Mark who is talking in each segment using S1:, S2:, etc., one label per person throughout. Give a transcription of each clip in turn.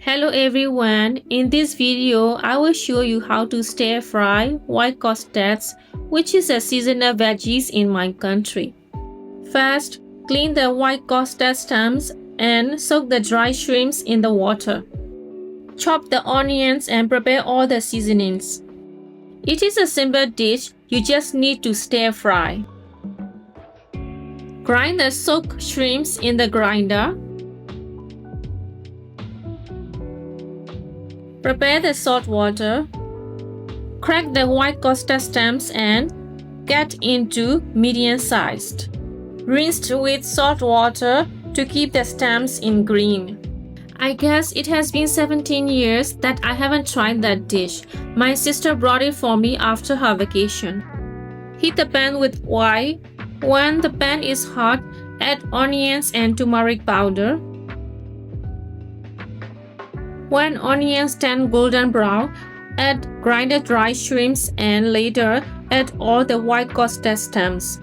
S1: Hello everyone, in this video I will show you how to stir fry white costus, which is a seasonal veggies in my country. First, clean the white costus stems and soak the dry shrimps in the water. Chop the onions and prepare all the seasonings. It is a simple dish, you just need to stir fry. Grind the soaked shrimps in the grinder. Prepare the salt water. Crack the white costus stems and cut into medium sized. Rinse with salt water to keep the stems in green. I guess it has been 17 years that I haven't tried that dish. My sister brought it for me after her vacation. Heat the pan with oil. When the pan is hot, add onions and turmeric powder. When onions turn golden brown, add grinded dry shrimps and later add all the white costus stems.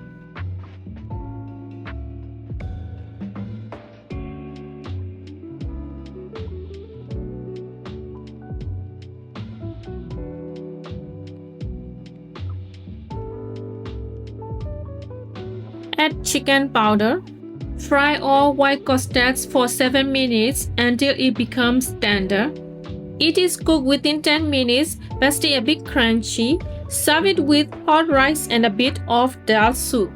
S1: Add chicken powder. Fry all white costus for 7 minutes until it becomes tender. It is cooked within 10 minutes but stay a bit crunchy. Serve it with hot rice and a bit of dal soup.